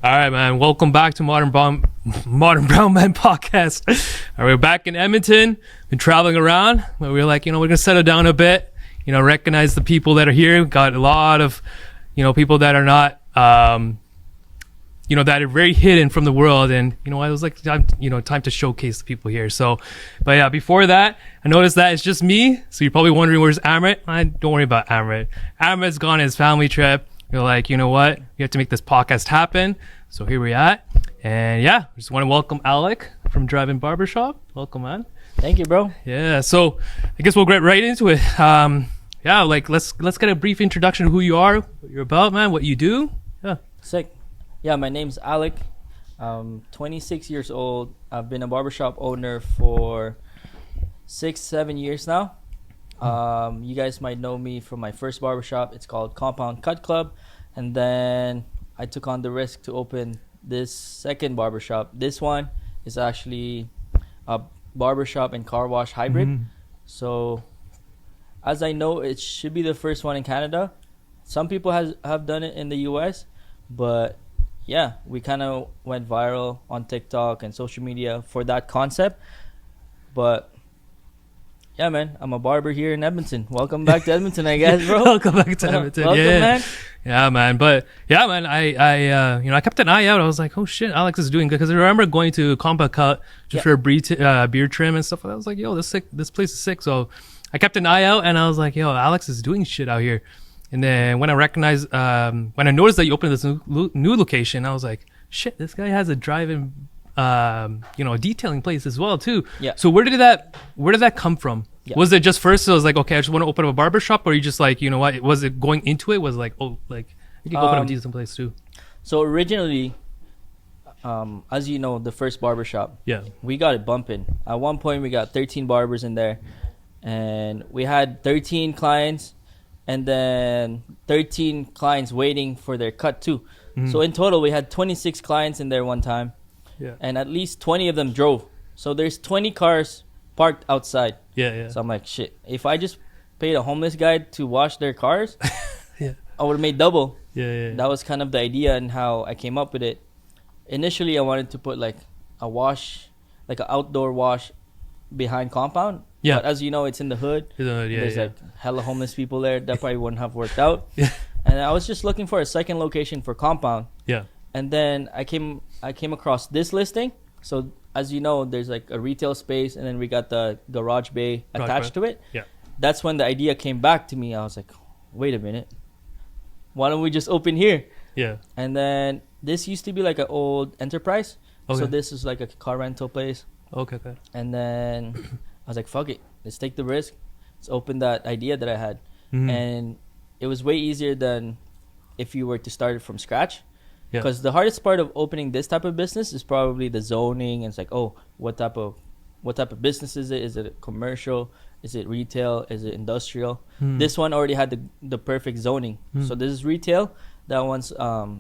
All right, man. Welcome back to Modern Brown Man Podcast. All right, we're back in Edmonton. Been traveling around, but we're like, we're gonna settle down a bit. Recognize the people that are here. Got a lot of, people that are not, that are very hidden from the world. And I was like, time to showcase the people here. So, but yeah, before that, I noticed that it's just me. So you're probably wondering where's Amrit. Don't worry about Amrit. Amrit's gone on his family trip. We're like, you know what? We have to make this podcast happen. So here we're at. And yeah, just want to welcome Alec from Barbershop. Welcome, man. Thank you, bro. Yeah. So I guess we'll get right into it. Let's get a brief introduction of who you are, what you're about, man, what you do. Yeah. Sick. Yeah, my name's Alec. I'm 26 years old. I've been a barbershop owner for 6-7 years now. You guys might know me from my first barbershop. It's called Compound Cut Club. And then I took on the risk to open this second barbershop. This one is actually a barbershop and car wash hybrid. Mm-hmm. So as I know, it should be the first one in Canada. Some people have done it in the US, but yeah, we kind of went viral on TikTok and social media for that concept. But yeah, man, I'm a barber here in Edmonton. Welcome back to Edmonton, I guess, bro. Welcome back to Edmonton. Welcome, man. Yeah, man. But yeah, man, I kept an eye out. I was like, oh shit, Alex is doing good. Because I remember going to Compound Cut just for a beard trim and stuff. I was like, yo, this place is sick. So I kept an eye out and I was like, yo, Alex is doing shit out here. And then when I noticed that you opened this new location, I was like, shit, this guy has a drive-in, detailing place as well too. Yeah. So where did that come from? Yeah. Was it just first? It was like, okay, I just want to open up a barbershop, or you just like, what? Was it going into it? Was it like, oh, like you can open up a decent place too? So originally, as you know, the first barbershop, we got it bumping. At one point, we got 13 barbers in there, and we had 13 clients, and then 13 clients waiting for their cut too. Mm-hmm. So in total, we had 26 clients in there one time, and at least 20 of them drove. So there's 20 cars parked outside. Yeah. So I'm like, shit, if I just paid a homeless guy to wash their cars, I would have made double. Yeah. That was kind of the idea and how I came up with it. Initially, I wanted to put like a wash, like an outdoor wash behind compound. Yeah. But as you know, it's in the hood. There's like hella homeless people there. That probably wouldn't have worked out. Yeah. And I was just looking for a second location for compound. Yeah. And then I came across this listing. So as you know, there's like a retail space, and then we got the garage bay attached to it. Yeah. That's when the idea came back to me. I was like, wait a minute, why don't we just open here? Yeah. And then this used to be like an old Enterprise. Okay. So this is like a car rental place. Okay. And then I was like, fuck it, let's take the risk. Let's open that idea that I had. Mm-hmm. And it was way easier than if you were to start it from scratch. Yeah. Because the hardest part of opening this type of business is probably the zoning. And it's like, oh, what type of business is it? Is it commercial? Is it retail? Is it industrial? This one already had the perfect zoning. So this is retail. That one's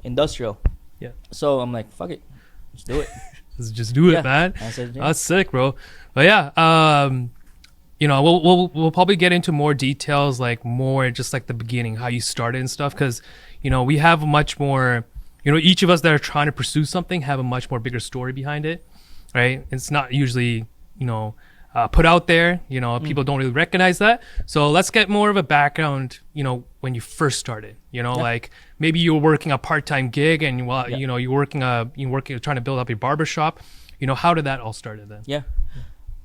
industrial. Yeah. So I'm like, fuck it, let's do it. Let's just do it, man. That's sick, bro. But yeah, we'll probably get into more details, like more just like the beginning, how you started and stuff, because we have a much more. Each of us that are trying to pursue something have a much more bigger story behind it, right? It's not usually, put out there. People don't really recognize that. So let's get more of a background, when you first started, like maybe you were working a part-time gig and you're working trying to build up your barbershop. How did that all started then? Yeah.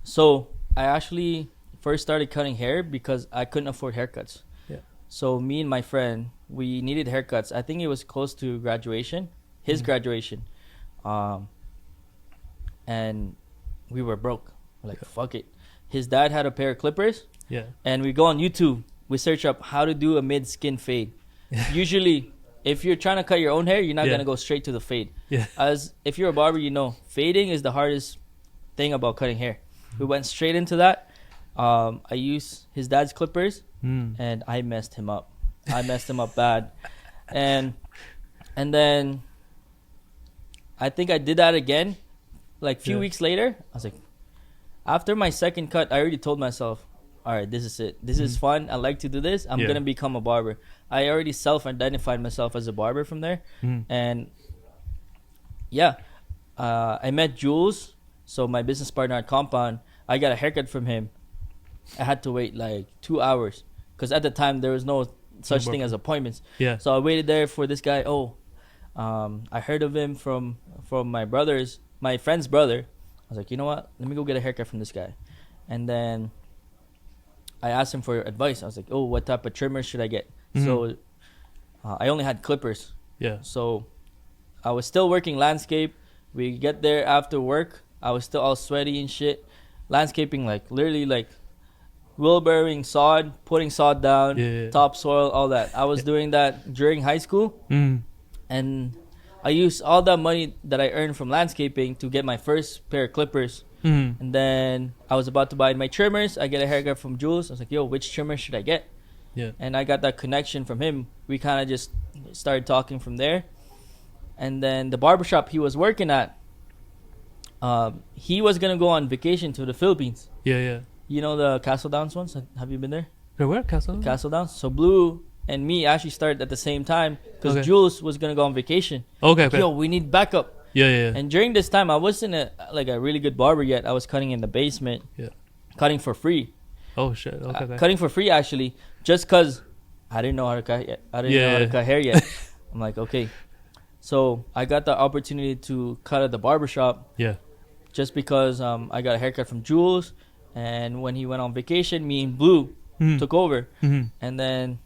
So I actually first started cutting hair because I couldn't afford haircuts. Yeah. So me and my friend, we needed haircuts. I think it was close to graduation, his graduation. And we were broke. We're like, fuck it. His dad had a pair of clippers. Yeah. And we go on YouTube. We search up how to do a mid-skin fade. Usually, if you're trying to cut your own hair, you're not going to go straight to the fade. Yeah. As if you're a barber, fading is the hardest thing about cutting hair. We went straight into that. I used his dad's clippers, and I messed him up. I messed him up bad. And then I think I did that again. Like a few weeks later, I was like, after my second cut, I already told myself, all right, this is it. This is fun. I like to do this. I'm going to become a barber. I already self-identified myself as a barber from there. And yeah, I met Jules, so my business partner at Compound. I got a haircut from him. I had to wait like 2 hours because at the time there was no such thing as appointments. Yeah. So I waited there for this guy. I heard of him from my friend's brother. I was like, you know what? Let me go get a haircut from this guy. And then I asked him for advice. I was like, oh, what type of trimmer should I get? So I only had clippers. Yeah. So I was still working landscape. We get there after work. I was still all sweaty and shit. Landscaping, like literally like wheelbarrowing sod, putting sod down, topsoil, all that. I was doing that during high school. And I used all that money that I earned from landscaping to get my first pair of clippers. And then I was about to buy my trimmers. I get a haircut from Jules. I was like, yo, which trimmer should I get? Yeah. And I got that connection from him. We kind of just started talking from there. And then the barbershop he was working at, he was going to go on vacation to the Philippines. Yeah. You know the Castle Downs ones? Have you been there? Where? Castle? Castle Downs. So Blue and me actually started at the same time because Jules was going to go on vacation. Okay. Yo, we need backup. Yeah. And during this time, I wasn't a really good barber yet. I was cutting in the basement. Yeah. Cutting for free. Oh, shit. Okay. Cutting for free, actually, just because I didn't know how to cut yet. I didn't know how to cut hair yet. I'm like, okay. So I got the opportunity to cut at the barbershop. Yeah. Just because I got a haircut from Jules. And when he went on vacation, me and Blue took over. And then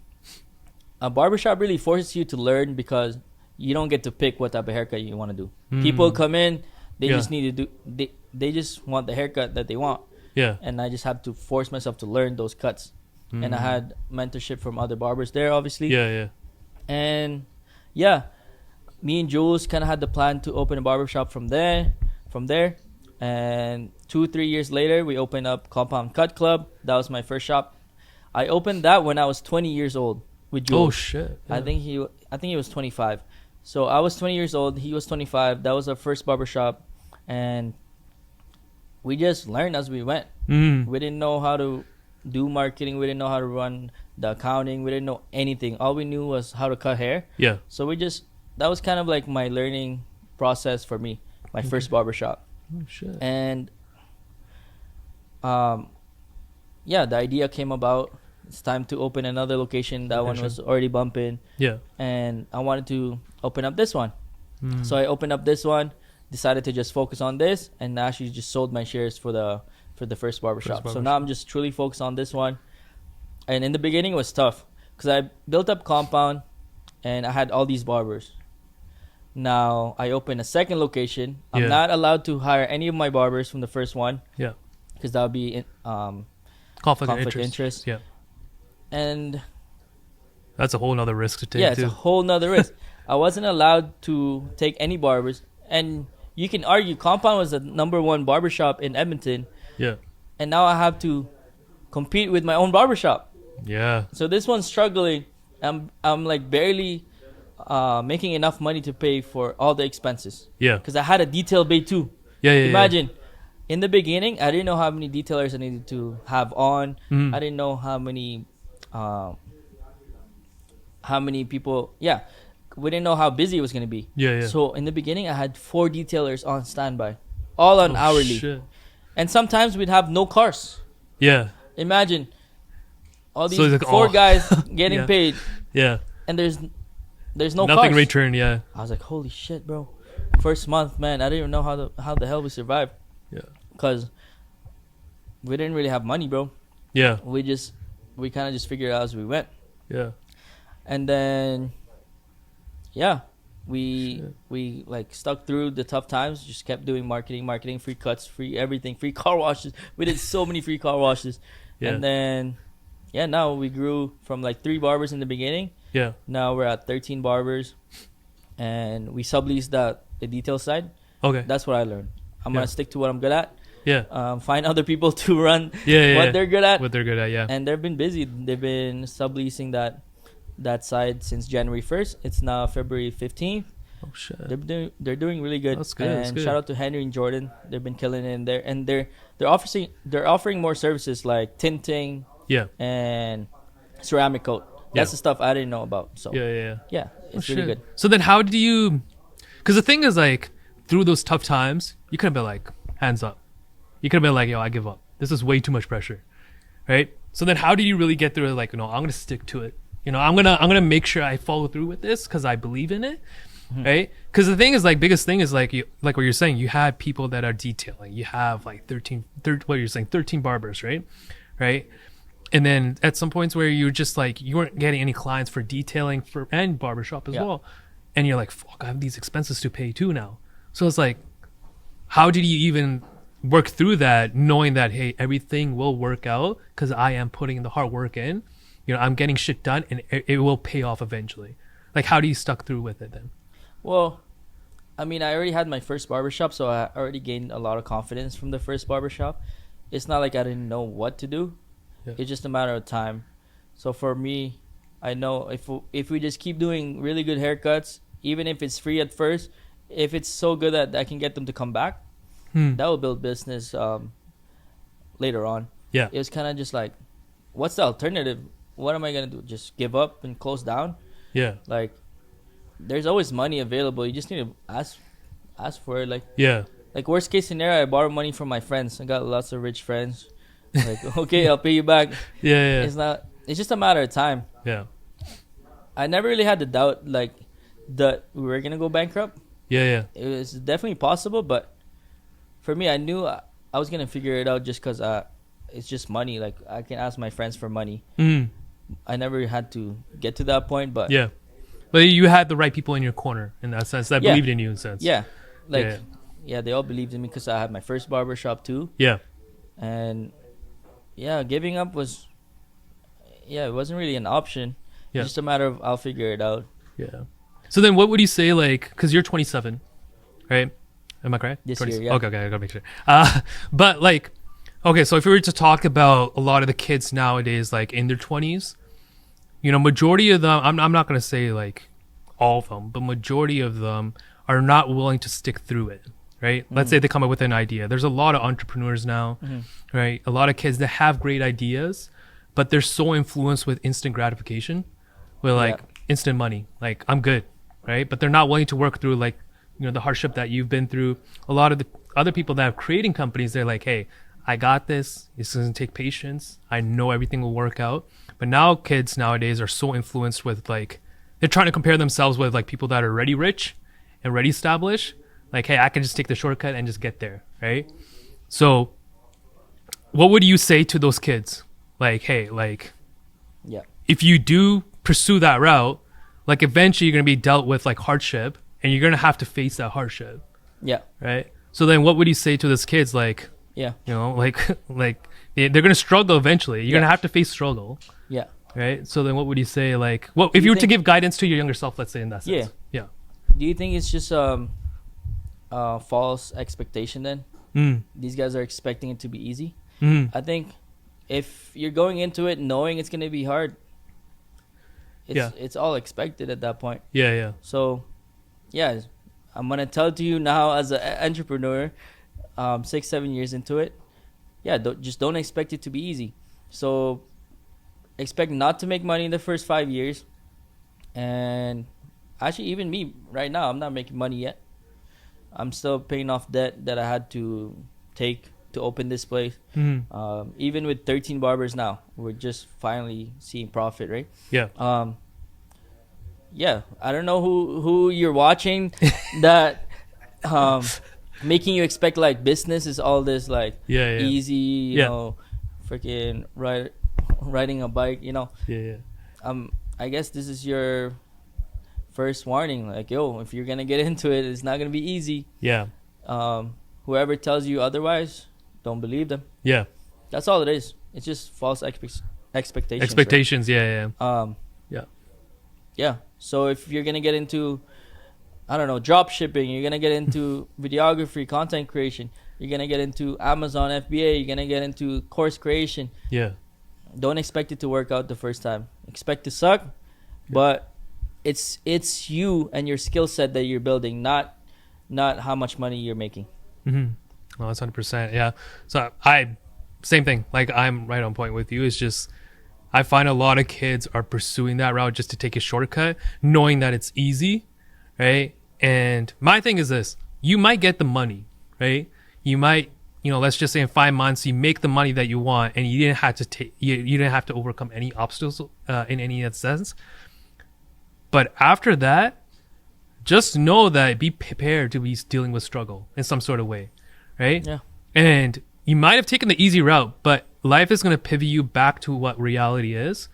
a barbershop really forces you to learn because you don't get to pick what type of haircut you want to do. People come in, they just need to do, they just want the haircut that they want. Yeah. And I just have to force myself to learn those cuts. And I had mentorship from other barbers there, obviously. Yeah. And yeah, me and Jules kind of had the plan to open a barbershop from there. And 2-3 years later, we opened up Compound Cut Club. That was my first shop. I opened that when I was 20 years old with Jules. Oh, shit. Yeah. I think he was 25. So I was 20 years old. He was 25. That was our first barbershop. And we just learned as we went. We didn't know how to do marketing. We didn't know how to run the accounting. We didn't know anything. All we knew was how to cut hair. Yeah. So that was kind of like my learning process for me, my first barbershop. Oh, shit. And yeah, the idea came about. It's time to open another location. That one was already bumping. Yeah. And I wanted to open up this one. So I opened up this one, decided to just focus on this, and actually just sold my shares for the first barbershop. So now I'm just truly focused on this one. And in the beginning it was tough because I built up Compound and I had all these barbers. Now I opened a second location. I'm not allowed to hire any of my barbers from the first one. Yeah. Because that would be conflict of interest. Yeah. And that's a whole nother risk to take. Yeah, it's a whole nother risk. I wasn't allowed to take any barbers. And you can argue Compound was the #1 barbershop in Edmonton. Yeah. And now I have to compete with my own barbershop. Yeah. So this one's struggling. I'm like barely making enough money to pay for all the expenses. Yeah. Because I had a detail bay too. Yeah. Imagine, in the beginning, I didn't know how many detailers I needed to have on. I didn't know how many people. Yeah. We didn't know how busy it was going to be. Yeah. So in the beginning, I had 4 detailers on standby, all on hourly. Shit. And sometimes we'd have no cars. Yeah. Imagine all these like, 4 guys getting paid. Yeah. And there's no nothing cars. returned. Yeah. I was like, holy shit, bro. First month, man, I didn't even know how the hell we survived. Yeah. Because we didn't really have money, bro. Yeah. We kind of just figured it out as we went. Yeah. And then, yeah, we like stuck through the tough times. Just kept doing marketing, free cuts, free everything, free car washes. We did so many free car washes. Yeah. And then, yeah, now we grew from like 3 barbers in the beginning. Yeah. Now we're at 13 barbers, and we sublease the detail side. Okay. That's what I learned. I'm gonna stick to what I'm good at. Yeah. Find other people to run what they're good at. What they're good at. Yeah. And they've been busy. They've been subleasing that side since January 1st. It's now February 15th. Oh shit. They're doing really good. That's good. And shout out to Henry and Jordan. They've been killing it in there, and they're offering more services like tinting. Yeah. And ceramic coat. That's the stuff I didn't know about. So yeah, it's really good. So then how do you, because the thing is like through those tough times, you could have been like, hands up. You could have been like, yo, I give up. This is way too much pressure, right? So then how do you really get through it? Like, I'm going to stick to it. I'm going to make sure I follow through with this because I believe in it, right? Because the thing is, like, biggest thing is, like what you're saying, you have people that are detailing. You have, like, 13 barbers, right? Right? And then at some points where you're just, like, you weren't getting any clients for detailing and barbershop as well. And you're like, fuck, I have these expenses to pay too now. So it's like, how did you even work through that, knowing that, hey, everything will work out because I am putting the hard work in. I'm getting shit done, and it will pay off eventually. Like, how do you stuck through with it then? Well, I mean, I already had my first barbershop, so I already gained a lot of confidence from the first barbershop. It's not like I didn't know what to do. Yeah. It's just a matter of time. So for me, I know if we just keep doing really good haircuts, even if it's free at first, if it's so good that I can get them to come back, that will build business later on. Yeah. It was kind of just like, what's the alternative? What am I going to do? Just give up and close down? Yeah. Like, there's always money available. You just need to ask for it. Like, yeah. Like, worst case scenario, I borrow money from my friends. I got lots of rich friends. Like, okay, I'll pay you back. Yeah. It's just a matter of time. Yeah. I never really had the doubt, like, that we were going to go bankrupt. Yeah. It was definitely possible, but for me, I knew I was going to figure it out just because it's just money. Like, I can ask my friends for money. I never had to get to that point, but... Yeah. But you had the right people in your corner in that sense that believed in you in a sense. Yeah. Like, yeah, they all believed in me because I had my first barbershop too. Yeah. And, yeah, giving up was... Yeah, it wasn't really an option. Yeah. It's just a matter of I'll figure it out. Yeah. So then what would you say, like... Because you're 27, right? Am I correct? This 20, year, yeah. Okay, I gotta make sure. But, like... Okay, so if we were to talk about a lot of the kids nowadays, like, in their 20s... majority of them, I'm not going to say like all of them, but majority of them are not willing to stick through it, right? Let's say they come up with an idea. There's a lot of entrepreneurs now, right? A lot of kids that have great ideas, but they're so influenced with instant gratification, with like instant money. Like, I'm good, right? But they're not willing to work through like, the hardship that you've been through. A lot of the other people that are creating companies, they're like, hey, I got this. This doesn't take patience. I know everything will work out. But now kids nowadays are so influenced with like, they're trying to compare themselves with like people that are already rich and already established. Like, hey, I can just take the shortcut and just get there, right? So what would you say to those kids? Like, hey, like, if you do pursue that route, like eventually you're going to be dealt with like hardship and you're going to have to face that hardship. Yeah. Right? So then what would you say to those kids? Like, like they're going to struggle eventually. You're going to have to face struggle. Yeah. Right? So then what would you say, like, well, if you were to give guidance to your younger self, let's say in that sense. Yeah. Do you think it's just false expectation then? These guys are expecting it to be easy. I think if you're going into it knowing it's going to be hard, it's all expected at that point. Yeah. So, yeah, I'm going to tell it to you now as an entrepreneur, 6-7 years into it. Yeah, don't expect it to be easy. So expect not to make money in the first 5 years. And actually, even me right now, I'm not making money yet. I'm still paying off debt that I had to take to open this place. Even with 13 barbers now, we're just finally seeing profit, right? Yeah. Yeah, I don't know who you're watching that making you expect like business is all this like easy, you know, freaking riding a bike, I guess this is your first warning, like, yo, if you're gonna get into it, it's not gonna be easy. Whoever tells you otherwise, don't believe them. That's all it is. It's just false expectations, right? Yeah, so if you're gonna get into, I don't know, drop shipping, you're gonna get into videography, content creation, you're gonna get into Amazon FBA, you're gonna get into course creation. Don't expect it to work out the first time. Expect to suck, but it's you and your skill set that you're building, not how much money you're making. Well, that's 100%. Yeah. So same thing. Like, I'm right on point with you. It's just, I find a lot of kids are pursuing that route just to take a shortcut, knowing that it's easy, right? And my thing is this: you might get the money, right? You might, let's just say in 5 months, you make the money that you want, and you didn't have to you didn't have to overcome any obstacles in any sense. But after that, just know that be prepared to be dealing with struggle in some sort of way, right? Yeah. And you might have taken the easy route, but life is going to pivot you back to what reality is.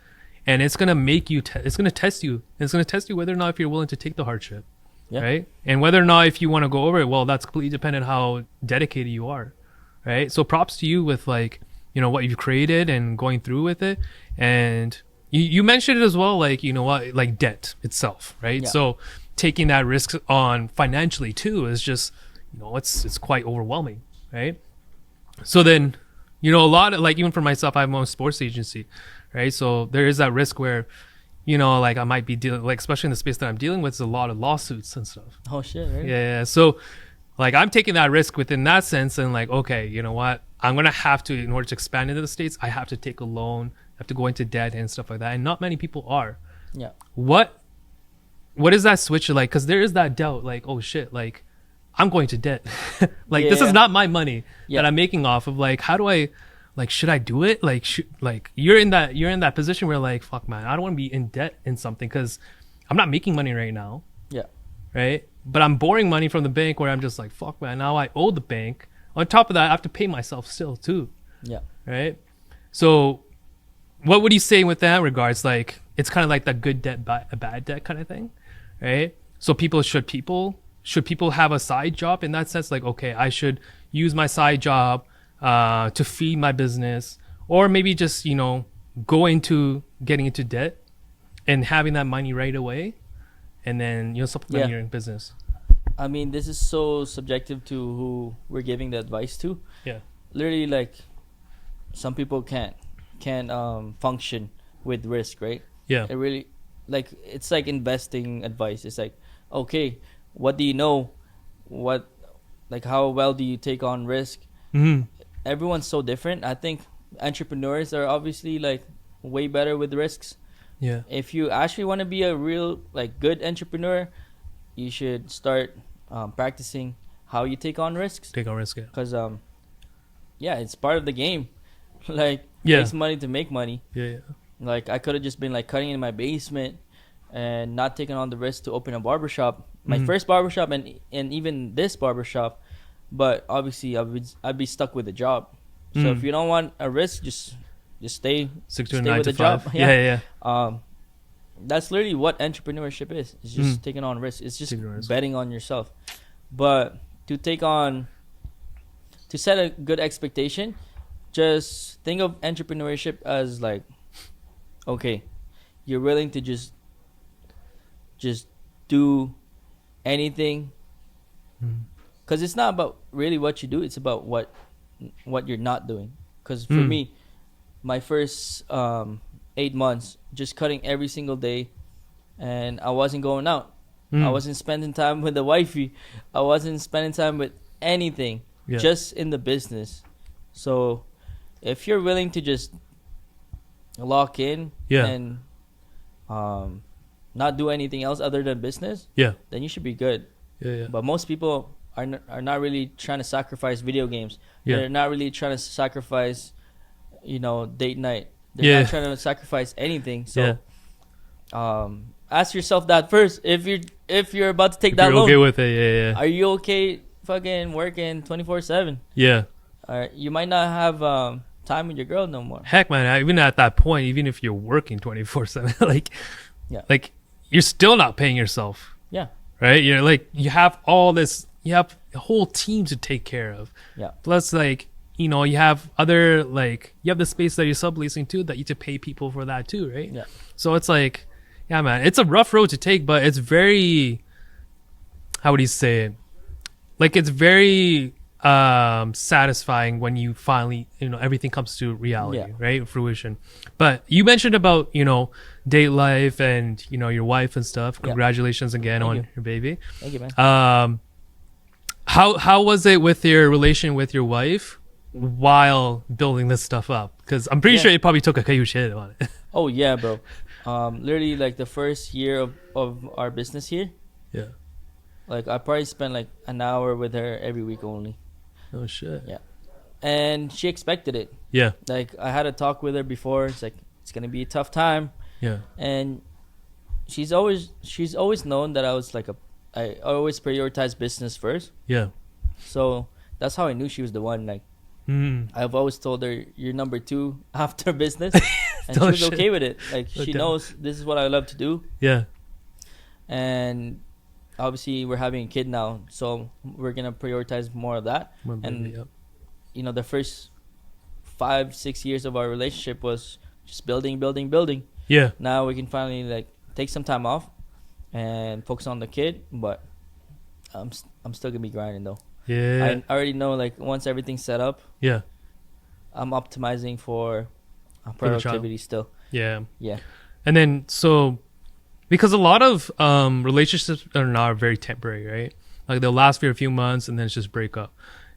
And it's going to make you, it's going to test you. It's going to test you whether or not if you're willing to take the hardship, right? And whether or not if you want to go over it, well, that's completely dependent on how dedicated you are, right? So props to you with like, what you've created and going through with it. And you mentioned it as well, like, like debt itself, right? Yeah. So taking that risk on financially too is just, it's quite overwhelming, right? So then, a lot of, like, even for myself, I have my own sports agency, right? So there is that risk where, like I might be dealing, like, especially in the space that I'm dealing with, is a lot of lawsuits and stuff. Oh shit, right? Yeah. So like I'm taking that risk within that sense, and like, okay, you know what? I'm going to have to, in order to expand into the States, I have to take a loan, I have to go into debt and stuff like that. And not many people are. Yeah. What is that switch like? Because there is that doubt, like, oh shit, like I'm going to debt. Like this is not my money that I'm making off of. Like, how do I, like, should I do it? Like, you're in that position where like, fuck man, I don't want to be in debt in something because I'm not making money right now. Yeah. Right. But I'm borrowing money from the bank where I'm just like, fuck man, now I owe the bank. On top of that, I have to pay myself still too. Yeah. Right. So what would you say with that regards? Like, it's kind of like that good debt, bad debt kind of thing. Right. So should people have a side job in that sense? Like, okay, I should use my side job to feed my business, or maybe just, getting into debt and having that money right away, and then, supplementing your business. I mean, this is so subjective to who we're giving the advice to. Yeah. Literally, like, some people can't function with risk, right? Yeah. It really, like, it's like investing advice. It's like, okay, what do you know? How well do you take on risk? Mm-hmm. Everyone's so different. I think entrepreneurs are obviously like way better with risks. Yeah. If you actually want to be a real like good entrepreneur, you should start practicing how you take on risks. Take on risk, yeah. Because it's part of the game. Like, it takes money to make money. Yeah. Like, I could have just been like cutting in my basement and not taking on the risk to open a barbershop. My first barbershop and even this barbershop. But obviously, I'd be stuck with a job. So if you don't want a risk, just stay with a job. Yeah. That's literally what entrepreneurship is. It's just taking on risk. It's just betting on yourself. But to set a good expectation, just think of entrepreneurship as like, okay, you're willing to just do anything. Because it's not about really what you do. It's about what you're not doing. Because for me, my first 8 months, just cutting every single day, and I wasn't going out. I wasn't spending time with the wifey. I wasn't spending time with anything, just in the business. So if you're willing to just lock in and not do anything else other than business, then you should be good. But most people are not really trying to sacrifice video games. They're not really trying to sacrifice, date night. They're not trying to sacrifice anything. So ask yourself that first. If you're about to take that loan, okay with it, are you okay fucking working 24/7? You might not have time with your girl no more. Heck, man, even at that point, even if you're working 24/7, like you're still not paying yourself. Right? You're like, you have all this, you have a whole team to take care of. Plus, like, you have other, like, you have the space that you're subleasing too, that you have to pay people for that too, right? So it's like, yeah, man, it's a rough road to take, but it's very, how would you say it? Like, it's very satisfying when you finally, everything comes to reality, right? Fruition. But you mentioned about, date life and, your wife and stuff. Congratulations again on your baby. Thank you, man. How was it with your relation with your wife while building this stuff up? Because I'm pretty sure you probably took a huge hit on it. Oh, yeah, bro. Literally, like, the first year of our business here. Like I probably spend like an hour with her every week only. Oh shit. Yeah. And she expected it. Yeah. Like I had a talk with her before. It's like it's gonna be a tough time. Yeah. And she's always known that I always prioritize business first. Yeah. So that's how I knew she was the one. Like I've always told her you're number 2 after business, and she was okay with it. Like she knows this is what I love to do. Yeah. And obviously we're having a kid now, so we're gonna prioritize more of that. You know, the first 5-6 years of our relationship was just building. Yeah. Now we can finally like take some time off and focus on the kid, but I'm still gonna be grinding though. Yeah. I already know, like, once everything's set up, yeah, I'm optimizing for productivity still. Yeah. Yeah. And then so because a lot of relationships are now very temporary, right? Like they'll last for a few months and then it's just break up.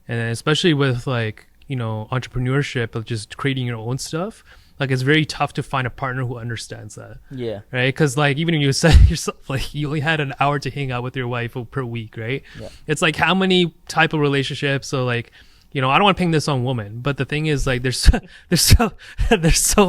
And then especially with like, you know, entrepreneurship of just creating your own stuff, like it's very tough to find a partner who understands that. Yeah. Right? Because like even if you said yourself, like you only had an hour to hang out with your wife per week, right? Yeah. It's like how many type of relationships? So like, you know, I don't want to ping this on women, but the thing is like there's so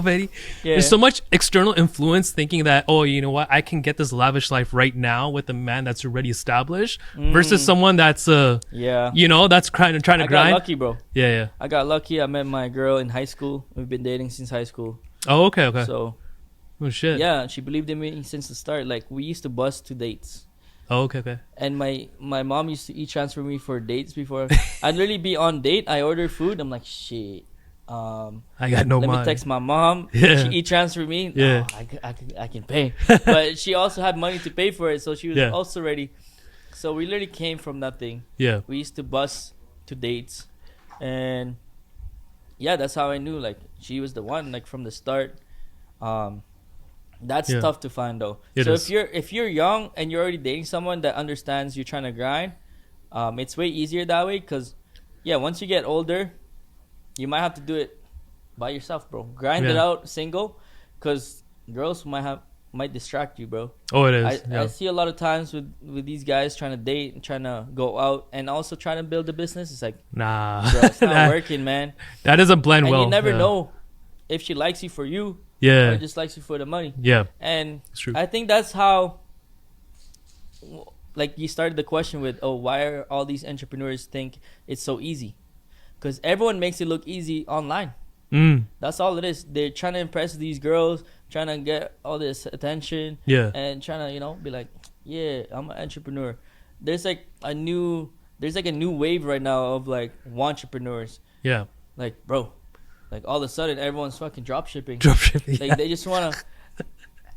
many, there's so much external influence thinking that, oh, you know what, I can get this lavish life right now with a man that's already established versus someone that's you know, that's trying to grind. I got lucky, bro. Yeah. I got lucky. I met my girl in high school. We've been dating since high school. Oh, okay. So, oh shit. Yeah, she believed in me since the start. Like we used to bus to dates. Oh, okay. And my mom used to e-transfer me for dates before. I'd literally be on date. I order food. I'm like, shit. I got no money. Let me text my mom. Yeah. She e-transfer me. Yeah. Oh, I can pay. But she also had money to pay for it, so she was also ready. So we literally came from nothing. Yeah. We used to bus to dates, and yeah, that's how I knew like she was the one. Like from the start. That's tough to find though. If you're young and you're already dating someone that understands you're trying to grind, it's way easier that way. Cause once you get older, you might have to do it by yourself, bro. Grind it out single, cause girls might distract you, bro. Oh, it is. I see a lot of times with these guys trying to date and trying to go out and also trying to build a business. It's like, nah, bro, it's not working, man. That doesn't blend well. And you never know if she likes you for you. Yeah. Or just likes you for the money. Yeah. And it's true. I think that's how, like, you started the question with, why are all these entrepreneurs think it's so easy? Because everyone makes it look easy online. That's all it is. They're trying to impress these girls, trying to get all this attention. Yeah. And trying to, you know, be like, yeah, I'm an entrepreneur. There's a new wave right now of like entrepreneurs. Yeah. Like, bro. Like all of a sudden, everyone's fucking drop shipping. Like they just wanna,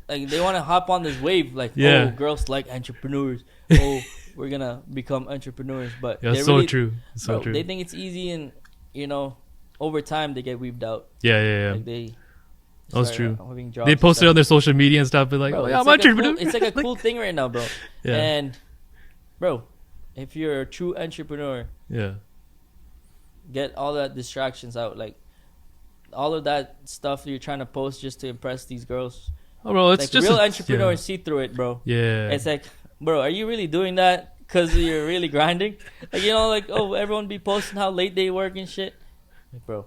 they wanna hop on this wave. Like, oh, girls like entrepreneurs. Oh, we're gonna become entrepreneurs. But it's so true. So true. They think it's easy, and you know, over time they get weaved out. Yeah. Like that's true. They post it on their social media and stuff, but like, bro, I'm entrepreneur. It's like a cool thing right now, bro. Yeah. And, bro, if you're a true entrepreneur, get all that distractions out, like. All of that stuff you're trying to post just to impress these girls. Oh, bro, it's like just real entrepreneurs see through it, bro. Yeah, it's like, bro, are you really doing that because you're really grinding? Like, you know, like, everyone be posting how late they work and shit. Like, bro,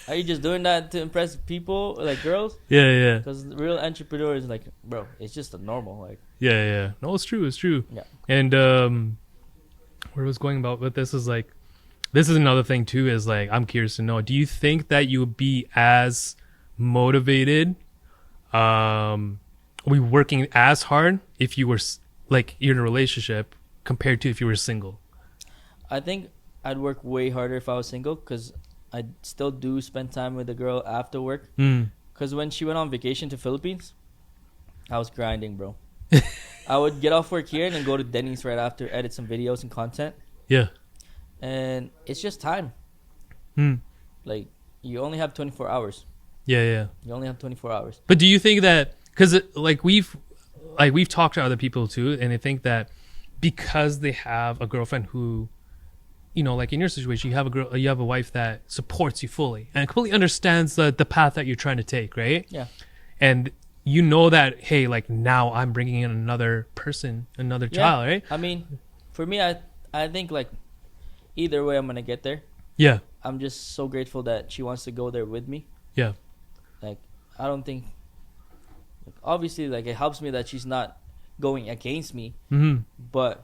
are you just doing that to impress people, like girls? Yeah. Because real entrepreneurs, like, bro, it's just a normal, like. Yeah. No, it's true. Yeah. And where I was going about with this is like. This is another thing too, is like, I'm curious to know, do you think that you would be as motivated, we working as hard if you were like, you're in a relationship compared to if you were single? I think I'd work way harder if I was single, because I still do spend time with the girl after work. Because when she went on vacation to Philippines, I was grinding, bro. I would get off work here and then go to Denny's right after, edit some videos and content. Yeah. And it's just time. Like, you only have 24 hours. Yeah. You only have 24 hours. But do you think that, because like we've talked to other people too, and they think that because they have a girlfriend who, you know, like in your situation, you have a wife that supports you fully and completely understands the path that you're trying to take, right? Yeah. And you know that, hey, like now I'm bringing in another person, another child, right? I mean, for me, I think like either way I'm gonna get there. Yeah. I'm just so grateful that she wants to go there with me. Yeah. Like, I don't think, like, obviously, like, it helps me that she's not going against me, Mm-hmm. but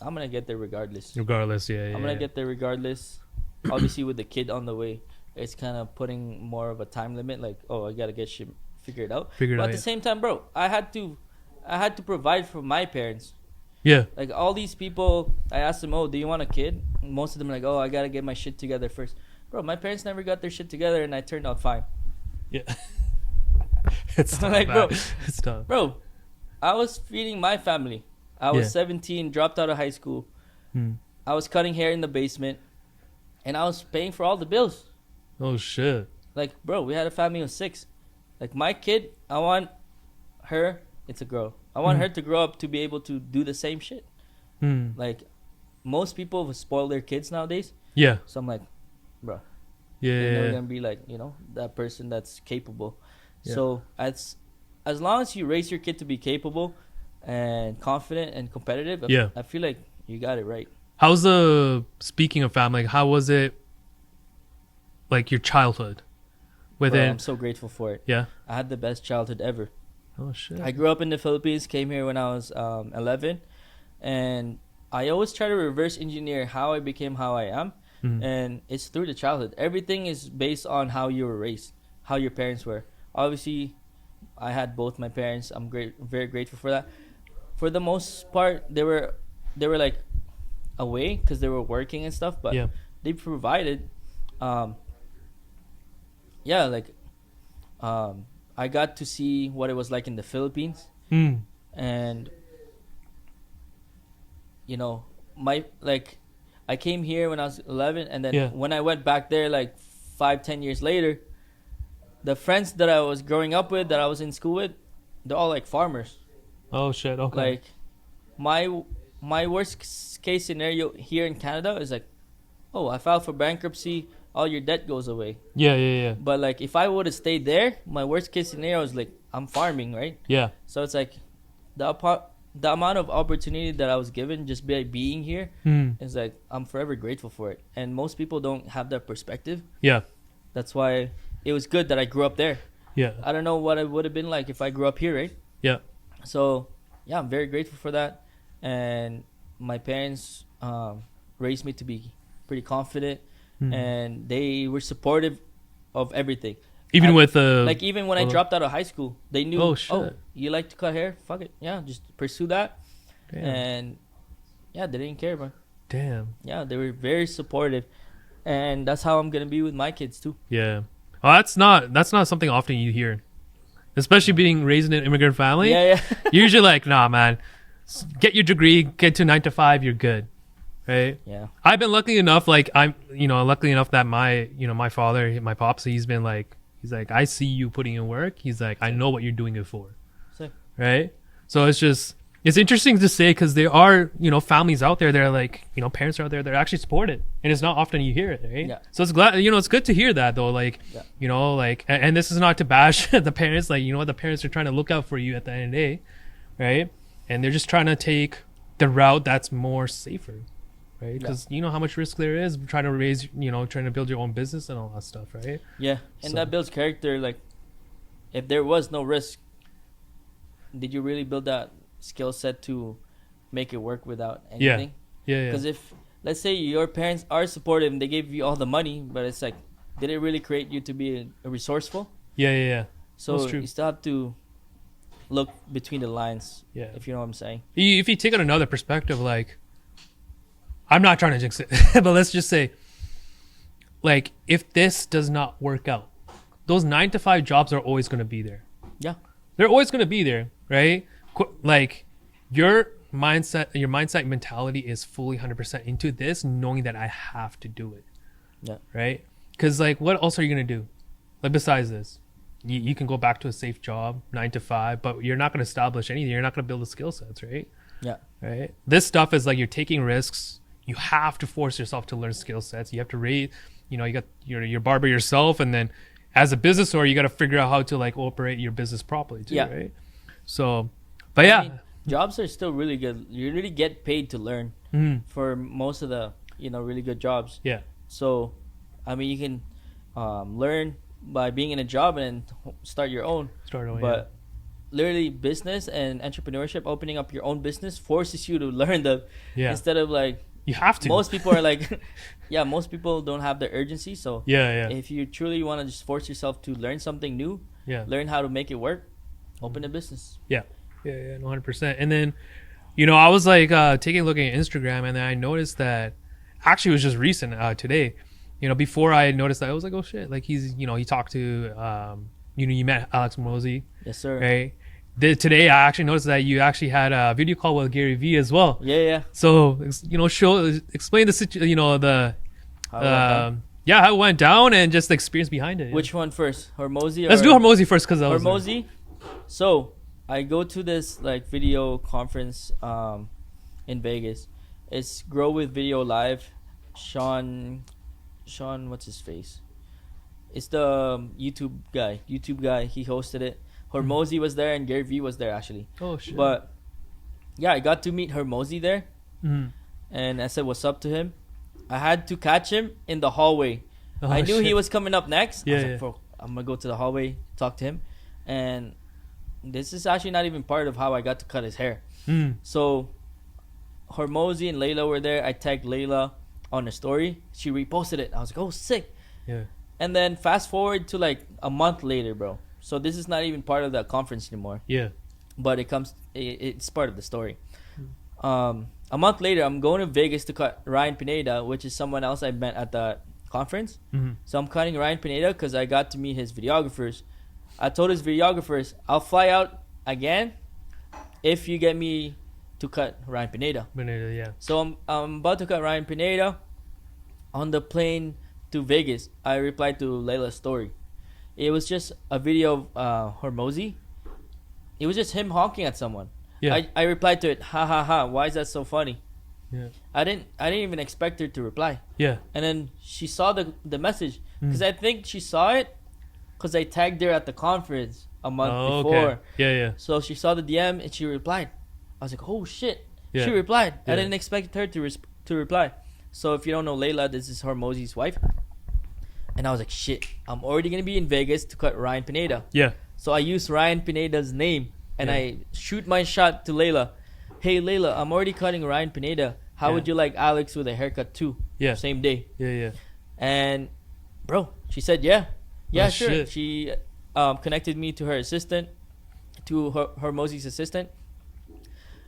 I'm gonna get there regardless. Regardless, yeah. I'm gonna get there regardless. Obviously, with the kid on the way, it's kind of putting more of a time limit. Like, oh, I gotta get shit figured out. But at the same time, bro, I had to provide for my parents. Yeah. Like, all these people, I asked them, oh, do you want a kid? Most of them are like, oh, I gotta get my shit together first. Bro, my parents never got their shit together, and I turned out fine. Yeah. It's tough, like, bro, it's tough. Bro, I was feeding my family. I was 17, dropped out of high school. I was cutting hair in the basement, and I was paying for all the bills. Oh shit. Like, bro, we had a family of 6. Like, my kid, I want her. It's a girl. I want her to grow up to be able to do the same shit. Like, most people spoil their kids nowadays. Yeah. So I'm like, bro, Yeah. you're never gonna be like, you know, that person that's capable. Yeah. So as long as you raise your kid to be capable and confident and competitive, I feel like you got it right. How's speaking of family, like, how was it, like, your childhood? Bro, I'm so grateful for it. Yeah. I had the best childhood ever. Oh shit. I grew up in the Philippines, came here when I was 11, and I always try to reverse engineer how I became how I am, and it's through the childhood. Everything is based on how you were raised, how your parents were. Obviously, I had both my parents. I'm very grateful for that. For the most part, they were like away because they were working and stuff, but they provided. I got to see what it was like in the Philippines, and you know, I came here when I was 11, and then when I went back there, like 5-10 years later, the friends that I was growing up with, that I was in school with, they're all like farmers. Oh shit. Okay. Like, my worst case scenario here in Canada is like, oh, I filed for bankruptcy, all your debt goes away. Yeah. But like, if I would have stayed there, my worst case scenario is like, I'm farming, right? Yeah. So it's like the amount of opportunity that I was given just by being here is like, I'm forever grateful for it. And most people don't have that perspective. Yeah. That's why it was good that I grew up there. Yeah. I don't know what it would have been like if I grew up here, right? Yeah. So yeah, I'm very grateful for that. And my parents raised me to be pretty confident, and they were supportive of everything. Even even when I dropped out of high school, they knew, oh, you like to cut hair? Fuck it. Yeah, just pursue that. Damn. And yeah, they didn't care, man. Damn. Yeah, they were very supportive. And that's how I'm going to be with my kids too. Yeah. Well, that's not something often you hear. Especially being raised in an immigrant family. Yeah. You're usually like, nah, man. Get your degree, get to 9 to 5, you're good. Right? Yeah. I've been lucky enough, like lucky enough that my father, my pops, he's like, I see you putting in work. He's like, I know what you're doing it for. Sick. Right? So it's interesting to say, because there are, families out there that are like, parents are out there that are actually supported, and it's not often you hear it, right? Yeah. So it's good to hear that though, like, and this is not to bash the parents, like, the parents are trying to look out for you at the end of the day, right? And they're just trying to take the route that's more safer, right? Because you know how much risk there is trying to raise, trying to build your own business and all that stuff, right? Yeah, and that builds character. Like, if there was no risk, did you really build that skill set to make it work without anything? Yeah. Because if, let's say, your parents are supportive and they gave you all the money, but it's like, did it really create you to be a resourceful? Yeah. So you still have to look between the lines, if you know what I'm saying. If you take on another perspective, like, I'm not trying to jinx it, but let's just say, like, if this does not work out, those 9 to 5 jobs are always going to be there. Yeah. They're always going to be there, right? Like, your mindset mentality is fully 100% into this, knowing that I have to do it. Yeah. Right? Because, like, what else are you going to do? Like, besides this? You can go back to a safe job, 9 to 5, but you're not going to establish anything. You're not going to build the skill sets, right? Yeah. Right? This stuff is like, you're taking risks. You have to force yourself to learn skill sets. You have to you got your barber yourself, and then as a business owner, you got to figure out how to like operate your business properly too, Yeah. right? So, but yeah, I mean, jobs are still really good. You really get paid to learn for most of the really good jobs. yeah, So, I mean, you can learn by being in a job and then start your own. But literally, business and entrepreneurship, opening up your own business, forces you to learn them instead of like you have to. most people are like, most people don't have the urgency. So yeah. if you truly want to just force yourself to learn something new, learn how to make it work, open a business. Yeah, 100%. And then, I was like taking a look at Instagram, and then I noticed that actually it was just recent today. Before I noticed that, I was like, oh shit, like he's, he talked to, you met Alex Mosey. Yes, sir. Right. Today I actually noticed that you actually had a video call with Gary Vee as well. Yeah. So, explain the situation, how it went down and just the experience behind it. Which one first? Hormozy? Let's do Hormozy first, because Hormozy. So I go to this like video conference in Vegas. It's Grow with Video Live. Sean, what's his face? It's the YouTube guy. He hosted it. Hormozy was there and Gary Vee was there actually. Oh shit. But yeah, I got to meet Hormozy there, and I said what's up to him. I had to catch him in the hallway. I knew he was coming up next. I was like, I'm gonna go to the hallway, talk to him, and this is actually not even part of how I got to cut his hair. So Hormozy and Layla were there. I tagged Layla on a story. She reposted it. I was like, oh, sick. Yeah. And then fast forward to like a month later, bro. So this is not even part of the conference anymore. Yeah. But it's part of the story. A month later, I'm going to Vegas to cut Ryan Pineda, which is someone else I met at the conference. So I'm cutting Ryan Pineda because I got to meet his videographers. I told his videographers, I'll fly out again if you get me to cut Ryan Pineda. So I'm about to cut Ryan Pineda. On the plane to Vegas, I replied to Layla's story. It was just a video of Hormozy. It was just him honking at someone. Yeah. I replied to it, ha ha ha. Why is that so funny? Yeah. I didn't even expect her to reply. Yeah. And then she saw the message because I think she saw it because I tagged her at the conference a month before. Okay. Yeah. So she saw the DM and she replied. I was like, oh shit. Yeah. She replied. Yeah. I didn't expect her to reply. So if you don't know Layla, this is Hormozy's wife. And I was like, shit, I'm already going to be in Vegas to cut Ryan Pineda. Yeah. So I used Ryan Pineda's name and I shoot my shot to Layla. Hey, Layla, I'm already cutting Ryan Pineda. How would you like Alex with a haircut too? Yeah. Same day. Yeah. And, bro, she said, yeah. Yeah, sure. Shit. She connected me to her assistant, to Hormozy's assistant.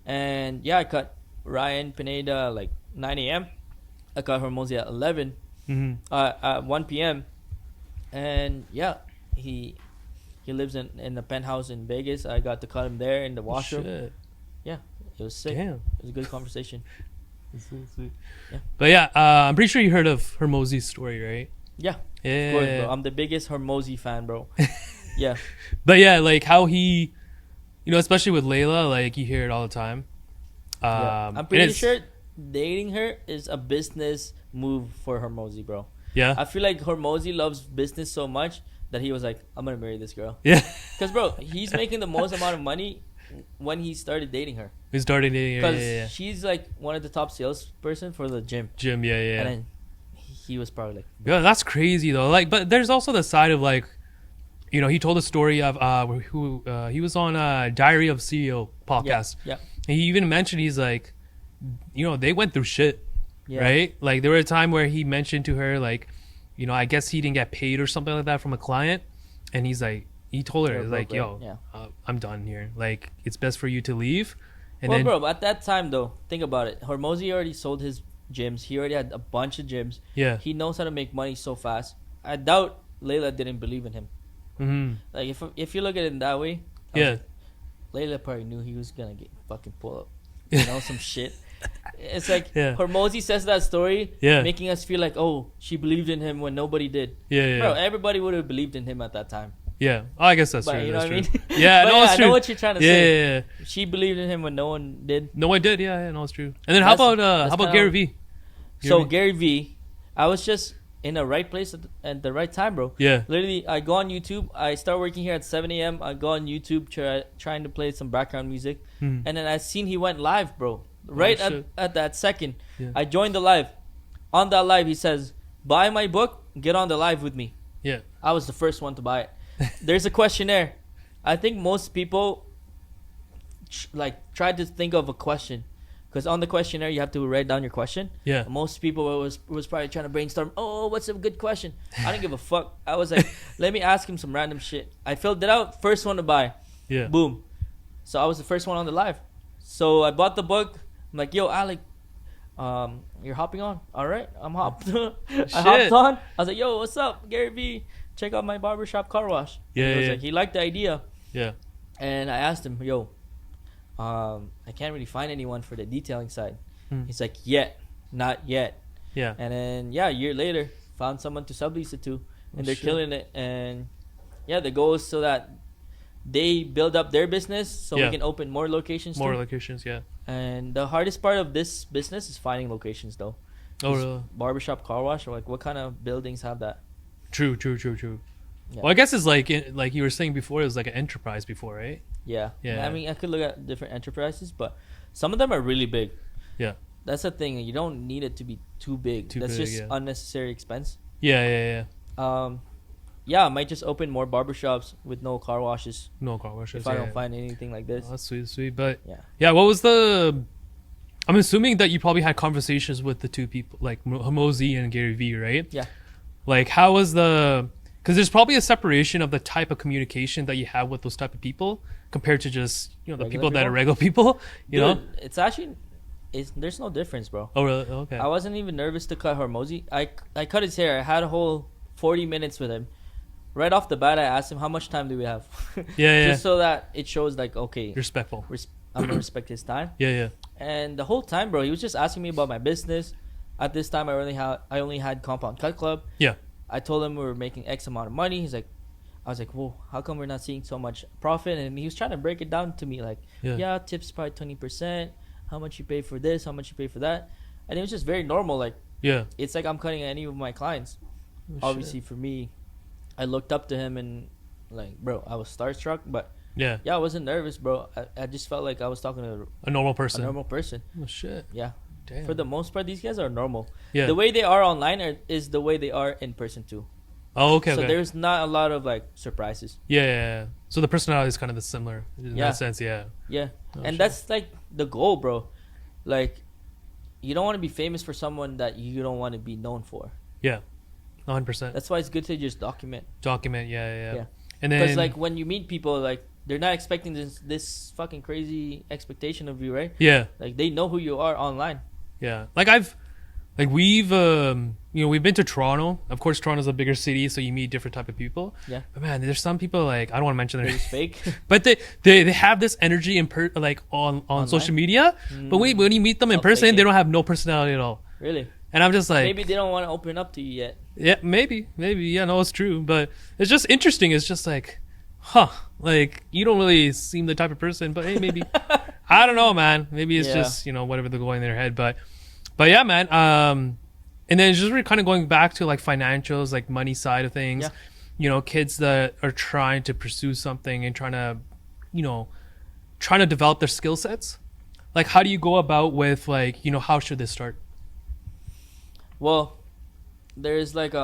And, yeah, I cut Ryan Pineda like 9 a.m. I cut Hormozy at 11. At 1 p.m. And yeah, he lives in the penthouse in Vegas. I got to cut him there in the washroom. Shit. Yeah, it was sick. Damn. It was a good conversation. Sweet. Yeah. But yeah, I'm pretty sure you heard of Hormozy's story, right? Yeah. Of course, bro. I'm the biggest Hormozy fan, bro. Yeah. But yeah, like how he, especially with Layla, like you hear it all the time. I'm pretty sure dating her is a business move for Hormozy, bro. Yeah. I feel like Hormozy loves business so much that he was like, I'm going to marry this girl. Yeah. Because, bro, he's making the most amount of money when he started dating her. He started dating her, because she's like one of the top salesperson for the gym. Yeah. And then he was probably like... Yeah, that's crazy, though. Like, but there's also the side of like, he told a story of he was on Diary of CEO podcast. Yeah. And he even mentioned, he's like, they went through shit. Yeah. Right? Like there was a time where he mentioned to her like, I guess he didn't get paid or something like that from a client, and he's like, he told her like, I'm done here. Like it's best for you to leave. And then, bro, at that time though, think about it. Hormozy already sold his gyms. He already had a bunch of gyms. Yeah. He knows how to make money so fast. I doubt Layla didn't believe in him. Like if you look at it in that way, Layla probably knew he was gonna get fucking pull up, some shit. It's like Hormozy says that story, making us feel like, oh, she believed in him when nobody did. Bro, everybody would have believed in him at that time. Yeah, I guess that's true. You know what I mean? Yeah, no, it's true. I know what you're trying to say. Yeah. She believed in him when no one did. No one did. Yeah, no, it's true. And then how about Gary Vee? So Gary Vee, I was just in the right place at the right time, bro. Yeah. Literally, I go on YouTube. I start working here at 7 a.m. I go on YouTube trying to play some background music. And then I seen he went live, bro. Right at that second. Yeah. I joined the live. On that live, he says, buy my book, get on the live with me. Yeah. I was the first one to buy it. There's a questionnaire. I think most people try to think of a question. Because on the questionnaire, you have to write down your question. Yeah. Most people was probably trying to brainstorm, oh, what's a good question? I didn't give a fuck. I was like, let me ask him some random shit. I filled it out. First one to buy. Yeah. Boom. So I was the first one on the live. So I bought the book. I'm like, yo, Alec, you're hopping on. All right. I'm hopped. I hopped on. I was like, yo, what's up, Gary V? Check out my barbershop car wash. Yeah. He was like, he liked the idea. Yeah. And I asked him, yo, I can't really find anyone for the detailing side. He's like, not yet. Yeah. And then a year later, found someone to sublease it to, and they're killing it. And the goal is so that they build up their business, so we can open more locations. Yeah. And the hardest part of this business is finding locations, though. Oh, really? Barbershop, car wash, or like what kind of buildings have that? True. Yeah. Well, I guess it's like you were saying before, it was like an enterprise before, right? Yeah. Yeah. I mean, I could look at different enterprises, but some of them are really big. Yeah. That's the thing. You don't need it to be too big. That's just unnecessary expense. Yeah. I might just open more barbershops with no car washes. No car washes. If I don't find anything like this. Oh, that's sweet. But yeah. What was the? I'm assuming that you probably had conversations with the two people, like Hamosi and Gary V, right? Yeah. Like, how was the? Because there's probably a separation of the type of communication that you have with those type of people compared to just the regular people that are regular people. You know, it's actually, there's no difference, bro. Oh really? Okay. I wasn't even nervous to cut Hamosi. I cut his hair. I had a whole 40 minutes with him. Right off the bat, I asked him, how much time do we have? Just so that it shows like, okay, respectful. I'm gonna respect his time. Yeah. And the whole time, bro, he was just asking me about my business. At this time, I only had Compound Cut Club. Yeah. I told him we were making X amount of money. I was like, whoa, how come we're not seeing so much profit? And he was trying to break it down to me, like, tips probably 20%. How much you pay for this? How much you pay for that? And it was just very normal. Like, it's like I'm cutting any of my clients. Obviously, for me, I looked up to him and, like, bro, I was starstruck, but I wasn't nervous, bro. I just felt like I was talking to a normal person. Oh shit. Yeah. Damn. For the most part, these guys are normal. Yeah. The way they are online is the way they are in person too. Oh, okay. So there's not a lot of like surprises. Yeah. So the personality is kind of the similar in that sense. Yeah. Yeah. Oh, and that's like the goal, bro. Like, you don't want to be famous for someone that you don't want to be known for. Yeah. 100%. That's why it's good to just document. Yeah. And then, because like when you meet people, like they're not expecting this fucking crazy expectation of you, right? Yeah. Like they know who you are online. Yeah. We've been to Toronto. Of course, Toronto's a bigger city, so you meet different type of people. Yeah. But man, there's some people, like, I don't want to mention their names. Fake. But they have this energy on social media. But when you meet them in person, they don't have no personality at all. Really? And I'm just like, maybe they don't want to open up to you yet. Yeah, maybe. Yeah, no, it's true. But it's just interesting. It's just like, like, you don't really seem the type of person, but hey, maybe. I don't know, man. Maybe it's just, whatever they're going in their head. But yeah, man. And then just really kind of going back to like financials, like money side of things. Yeah. Kids that are trying to pursue something and trying to develop their skill sets. Like, how do you go about with like, how should this start? Well, there's like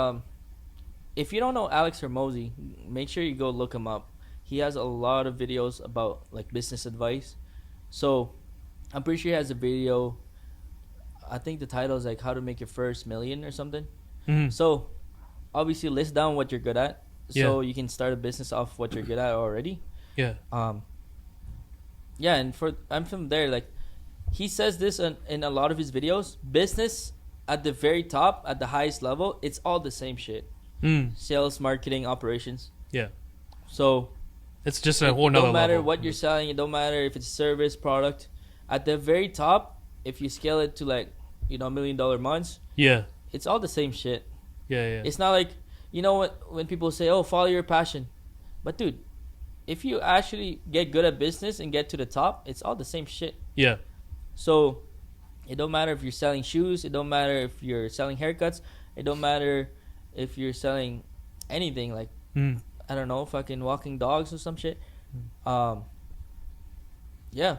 if you don't know Alex Hormozi, make sure you go look him up. He has a lot of videos about like business advice. So I'm pretty sure he has a video. I think the title is like how to make your first million or something. Mm-hmm. So obviously list down what you're good at, so you can start a business off what you're good at already. Yeah. And I'm from there. Like, he says this in a lot of his videos. Business at the very top, at the highest level, it's all the same shit. Sales, marketing, operations. Yeah. So it's just a whole nother level. It don't matter what you're selling. It don't matter if it's service, product. At the very top, if you scale it to like, $1 million months. Yeah. It's all the same shit. Yeah. It's not like, when people say, oh, follow your passion. But dude, if you actually get good at business and get to the top, it's all the same shit. Yeah. So it don't matter if you're selling shoes. It don't matter if you're selling haircuts. It don't matter if you're selling anything, like Mm. I don't know, fucking walking dogs or some shit. Yeah,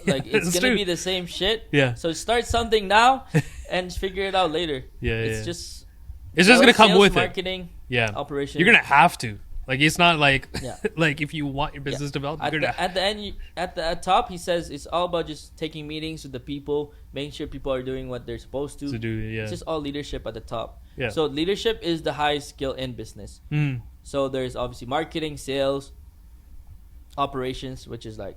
like it's gonna true. be the same shit. Yeah. So start something now, and figure it out later. Yeah, It's yeah. just It's just gonna come sales, with it. marketing, Yeah. operations. You're gonna have to. Like, it's not like Yeah. like if you want your business developed, At you're gonna. the end, at the top, he says it's all about just taking meetings with the people, making sure people are doing what they're supposed to. To do, yeah. It's just all leadership at the top. Yeah. So leadership is the highest skill in business. Mm. So there's obviously marketing, sales, operations, which is like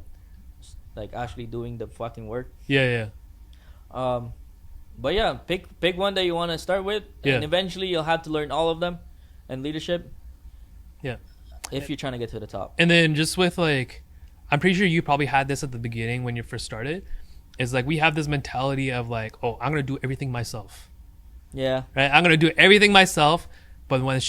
actually doing the fucking work. Yeah, But yeah, pick one that you want to start with, Yeah. and eventually you'll have to learn all of them, and leadership. Yeah. If you're trying to get to the top. And then just with like, I'm pretty sure you probably had this at the beginning when you first started. It's like we have this mentality of like, oh, I'm gonna do everything myself, Yeah. right? I'm gonna do everything myself. But when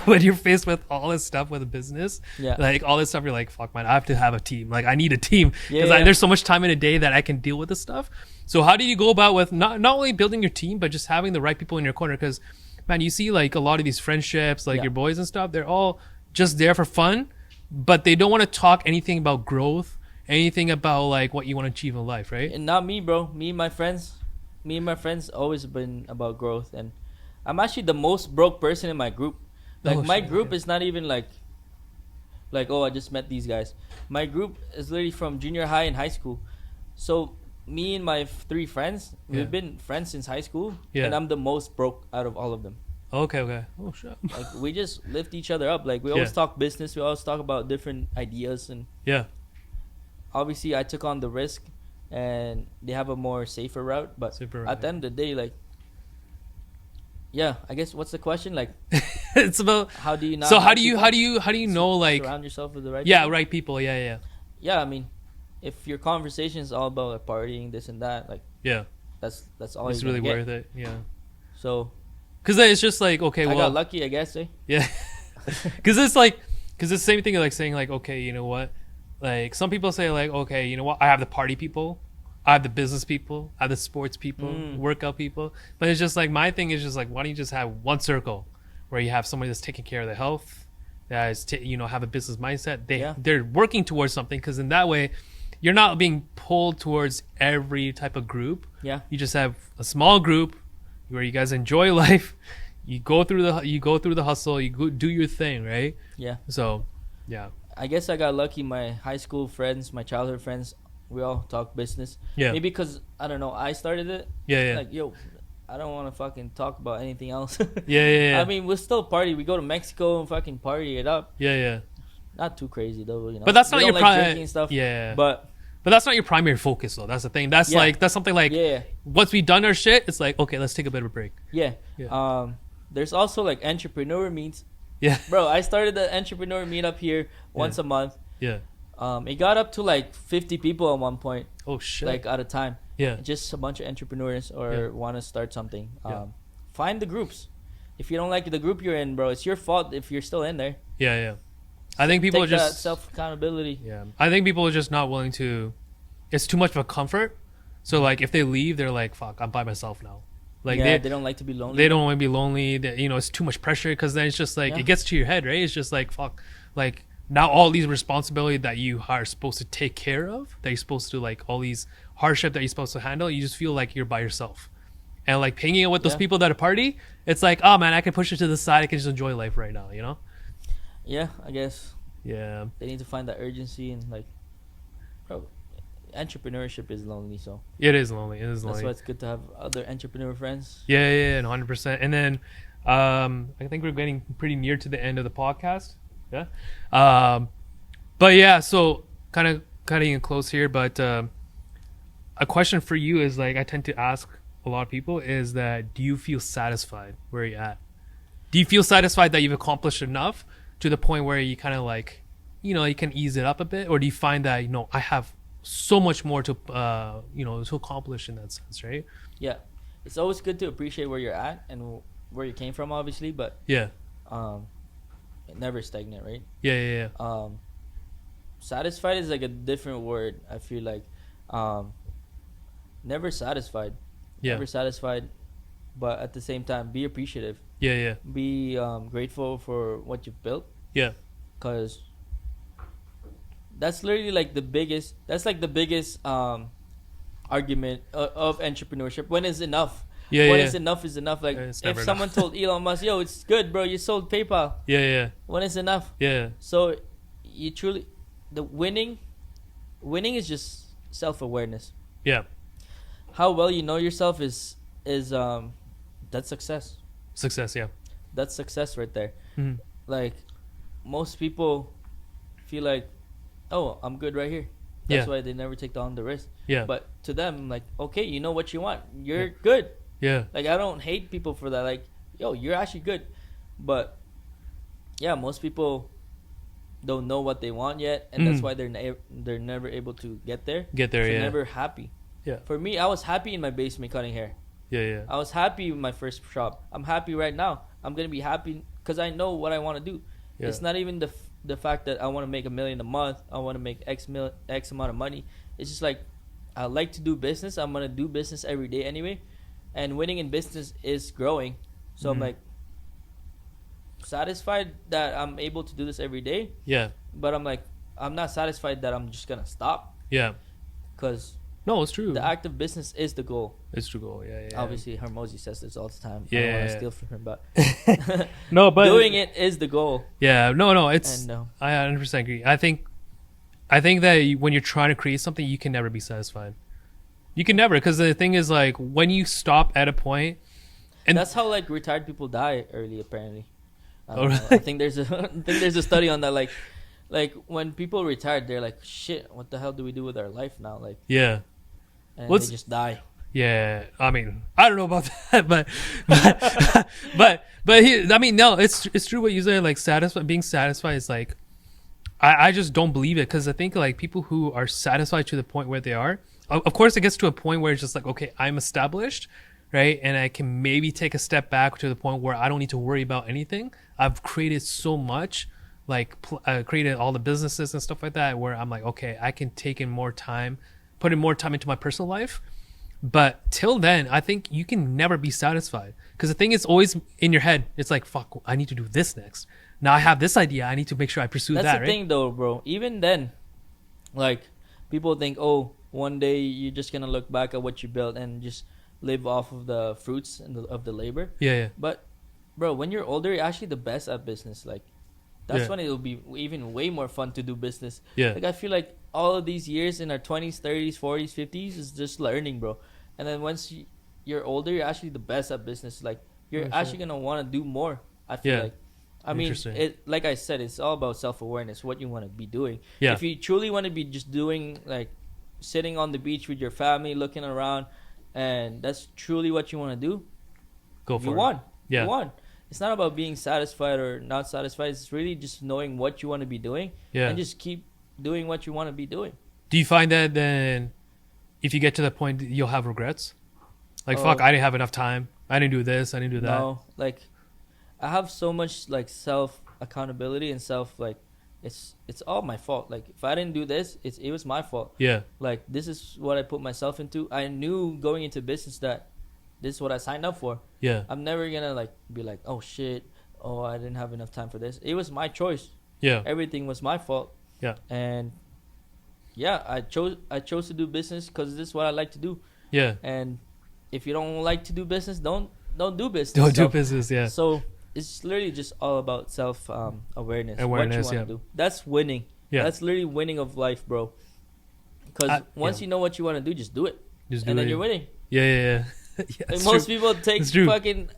when you're faced with all this stuff with a business, Yeah. like all this stuff, you're like, fuck, man, I have to have a team. Like, I need a team because Yeah. there's so much time in a day that I can deal with this stuff. So how do you go about with not only building your team, but just having the right people in your corner? Because, man, you see like a lot of these friendships, like Yeah. your boys and stuff, they're all just there for fun, but they don't want to talk anything about growth, anything about like what you want to achieve in life, right? And not me, bro. Me and my friends always been about growth, and I'm actually the most broke person in my group. Like Oh, my shit, group yeah. is not even like oh, I just met these guys. My group is literally from junior high and high school. So me and my three friends, Yeah. we've been friends since high school, Yeah. and I'm the most broke out of all of them. Okay. Oh shit. Like we just lift each other up. Like we always Yeah. talk business. We always talk about different ideas, and Yeah. obviously I took on the risk, and they have a more safer route. But Safer route, at the end of the day, like, yeah, I guess what's the question? Like, It's about. how do you not? So how have do you people know like surround yourself with the right? yeah people? right people? Yeah. Yeah, I mean, if your conversation is all about like partying, this and that, like Yeah. that's all. It's you're really gonna worth get. it. Yeah. So Because it's just like, okay, I well, got lucky, I guess. Eh? yeah. Because it's like, because it's the same thing like saying like, okay, you know what? Like some people say like, okay, you know what? I have the party people, I have the business people, I have the sports people, workout people. But it's just like, my thing is just like, why don't you just have one circle where you have somebody that's taking care of the health, that is, have a business mindset. They're working towards something, because in that way, you're not being pulled towards every type of group. Yeah. You just have a small group where you guys enjoy life. You go through the hustle. You go do your thing, right? Yeah. So, yeah, I guess I got lucky. My high school friends, my childhood friends, we all talk business. Yeah. Maybe because I don't know, I started it. yeah, Like, yo, I don't want to fucking talk about anything else. yeah. I mean, we'll still party. We go to Mexico and fucking party it up. yeah. Not too crazy though, you know. But that's We not don't your like primary. drinking and stuff. Yeah, But that's not your primary focus though. That's the thing. That's Yeah. that's something like yeah, once we done our shit, it's like, okay, let's take a bit of a break. yeah. Yeah. There's also like entrepreneur meets. Yeah, Bro, I started the entrepreneur meetup here once a month. yeah. It got up to like 50 people at one point, Oh shit. like at a time. yeah, Just a bunch of entrepreneurs or Yeah. want to start something. Yeah. Find the groups. If you don't like the group you're in, bro, it's your fault if you're still in there. yeah. I think people Take are that just self accountability. yeah. I think people are just not willing to. It's too much of a comfort. So like, if they leave, they're like, "Fuck, I'm by myself now." Like Yeah, they don't like to be lonely. they don't want to be lonely. It's too much pressure, because then it's just like Yeah. it gets to your head, right? It's just like, fuck, like now all these responsibility that you are supposed to take care of, that you're supposed to like all these hardship that you're supposed to handle, you just feel like you're by yourself. And like hanging out with those Yeah. people that are party, it's like, oh man, I can push it to the side. I can just enjoy life right now, you know? Yeah, I guess Yeah, they need to find that urgency and like, bro, entrepreneurship is lonely, so it is lonely. It is that's lonely. why it's good to have other entrepreneur friends. Yeah, 100%. And then I think we're getting pretty near to the end of the podcast. Yeah. But yeah, so kind of cutting it close here, but a question for you is like, I tend to ask a lot of people is that, do you feel satisfied where you're at? Do you feel satisfied that you've accomplished enough to the point where you kind of like, you can ease it up a bit? Or do you find that, I have so much more to, to accomplish in that sense, right? Yeah, it's always good to appreciate where you're at and where you came from, obviously, but Yeah. never stagnant, right? Yeah. Satisfied is like a different word. I feel like never satisfied. Yeah. Never satisfied. but at the same time, be appreciative. Yeah. Be grateful for what you've built. Yeah. Because that's literally like the biggest. That's like the biggest argument of entrepreneurship. When is enough? Yeah. When Yeah. is enough is enough. Like It's if never someone told Elon Musk, "Yo, it's good, bro. You sold PayPal." Yeah. When is enough? Yeah. So you truly, the winning is just self-awareness. Yeah. How well you know yourself is that's success. Success. Yeah. That's success right there. Mhm. Like most people feel like, oh, I'm good right here. That's Yeah. why they never take on the risk. Yeah. But to them, like, okay, you know what you want. You're good. Yeah. Like I don't hate people for that. Like, yo, you're actually good. But yeah, most people don't know what they want yet, and that's why they're never able to get there. They're They're never happy. Yeah. For me, I was happy in my basement cutting hair. Yeah. I was happy with my first shop. I'm happy right now. I'm gonna be happy because I know what I want to do. Yeah. It's not even the fact that I want to make $1 million a month. I want to make X amount of money. It's just like I like to do business. I'm gonna do business every day anyway, and winning in business is growing. So I'm like satisfied that I'm able to do this every day. Yeah. But I'm like I'm not satisfied that I'm just gonna stop. Yeah. Because No, it's true. the act of business is the goal. It's true goal. Yeah. Obviously, Hermosi says this all the time. I Yeah, don't want yeah. to steal from her, but No, but doing it is the goal. Yeah. No. It's. And I 100% agree. I think that when you're trying to create something, you can never be satisfied. You can never, because the thing is, like, when you stop at a point, and that's how like retired people die early. Apparently, I don't Oh, know. really? I think there's a study on that. Like when people retired, they're like, shit, what the hell do we do with our life now? Like, yeah. and What's- they just die. Yeah, I mean, I don't know about that, I mean, no, it's true what you say. Like, being satisfied is like, I just don't believe it, because I think like people who are satisfied to the point where they are, of course, it gets to a point where it's just like, okay, I'm established, right, and I can maybe take a step back to the point where I don't need to worry about anything. I've created so much, like created all the businesses and stuff like that, where I'm like, okay, I can take in more time, put in more time into my personal life. But till then, I think you can never be satisfied, because the thing is always in your head. It's like, fuck, I need to do this next. Now I have this idea. I need to make sure I pursue That's that. the thing, though, bro. Even then, like people think, oh, one day you're just gonna look back at what you built and just live off of the fruits of the labor. Yeah. But, bro, when you're older, you're actually the best at business. Like, that's Yeah. when it'll be even way more fun to do business. Yeah. Like, I feel like all of these years in our 20s, 30s, 40s, 50s is just learning, bro. And then once you're older, you're actually the best at business. Like, you're Oh, actually shit. gonna want to do more. I feel Yeah. like. I mean, Interesting. like I said, it's all about self-awareness, what you want to be doing. Yeah. If you truly want to be just doing, like, sitting on the beach with your family, looking around, and that's truly what you want to do, Go for you it. won. Yeah. You won. It's not about being satisfied or not satisfied. It's really just knowing what you want to be doing Yeah. and just keep doing what you want to be doing. Do you find that then, if you get to that point, you'll have regrets? Like, Oh. fuck, I didn't have enough time. I didn't do this. I didn't do that. No, like, I have so much like self accountability and self like it's all my fault. Like if I didn't do this, it was my fault. Yeah. Like this is what I put myself into. I knew going into business that this is what I signed up for. Yeah. I'm never gonna like be like, oh shit, oh I didn't have enough time for this. It was my choice. Yeah. Everything was my fault. Yeah. And yeah, I chose to do business because this is what I like to do. Yeah. And if you don't like to do business, don't do business. Don't do So- business. Yeah. So it's literally just all about self awareness. What Awareness, you want to do. That's winning. Yeah. That's literally winning of life, bro. Because once yeah. you know what you want to do, just do it, Just do and then it. you're winning. Yeah. Yeah. Like That's most true. people take It's true. fucking,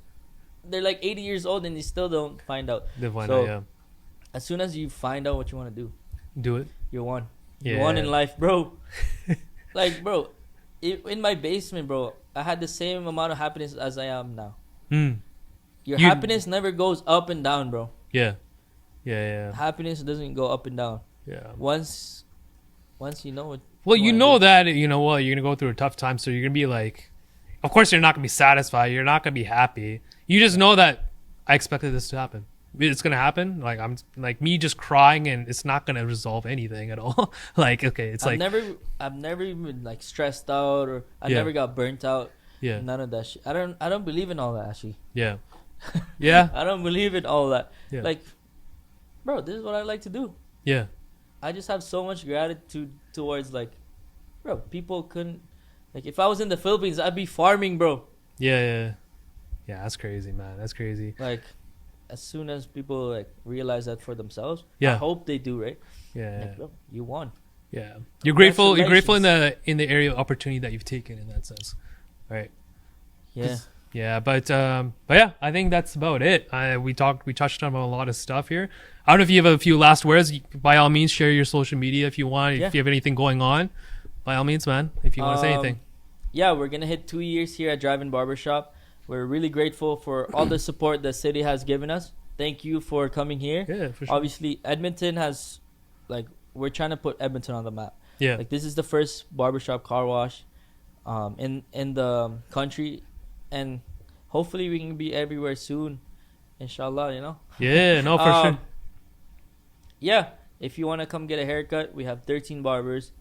they're like 80 years old and they still don't find out. They find So- out, yeah. As soon as you find out what you want to do, Do it. you won. Yeah. You won in life, bro. Like, bro, in my basement, bro, I had the same amount of happiness as I am now. Mm. Your You- happiness never goes up and down, bro. Yeah. Yeah. Happiness doesn't go up and down. Yeah. Once you know it. Well, you wanna know do. that, you're going to go through a tough time. So you're going to be like, of course, you're not going to be satisfied. You're not going to be happy. You just know that I expected this to happen. It's going to happen. Like, I'm like me just crying and it's not going to resolve anything at all. Like, okay, it's I've like, never even like stressed out or I Yeah. never got burnt out. Yeah. None of that shit. I don't believe in all that, actually. Yeah. Yeah. I don't believe in all that. Yeah. Like, bro, this is what I like to do. Yeah. I just have so much gratitude towards, like, bro, people couldn't, like, if I was in the Philippines, I'd be farming, bro. Yeah. Yeah, that's crazy, man. That's crazy. Like, as soon as people, like, realize that for themselves, Yeah. I hope they do, right? Yeah. Like, bro, you won. Yeah. You're grateful. You're grateful in Congratulations. the area of opportunity that you've taken in that sense, right? Yeah. Yeah, but yeah, I think that's about it. We touched on a lot of stuff here. I don't know if you have a few last words. By all means, share your social media if you want. Yeah. If you have anything going on, by all means, man. If you want to say anything. Yeah, we're gonna hit 2 years here at Drive-In Barbershop. We're really grateful for all the support the city has given us. Thank you for coming here. Yeah, for sure. Obviously, Edmonton has, like, we're trying to put Edmonton on the map. Yeah. Like, this is the first barbershop car wash in the country, and hopefully we can be everywhere soon, inshallah, you know. Yeah, no, for sure. Yeah, if you want to come get a haircut, we have 13 barbers.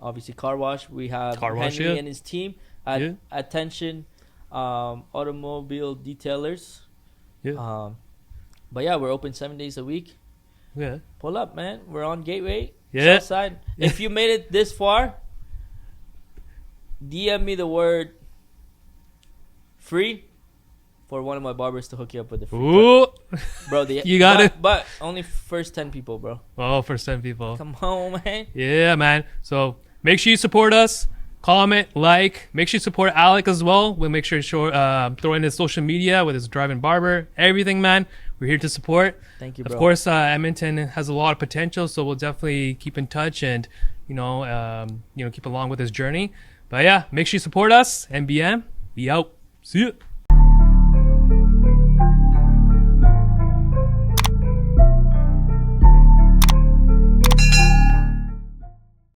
Obviously car wash, we have Car wash, Henry yeah. and his team at Yeah. Attention Automobile Detailers. Yeah. But yeah, we're open 7 days a week. Yeah. Pull up, man. We're on Gateway. Yeah. Southside. If you made it this far, DM me the word free for one of my barbers to hook you up with the free Ooh. cut. Bro, You got it. But only first 10 people, bro. Oh, for 10 people. Come on, man. Yeah, man. So make sure you support us. Comment, like. Make sure you support Alec as well. We'll make sure to throw in his social media with his Drive-In Barber. Everything, man. We're here to support. Thank you, bro. Of course, Edmonton has a lot of potential, so we'll definitely keep in touch and, keep along with his journey. But yeah, make sure you support us. MBM, be out. See ya.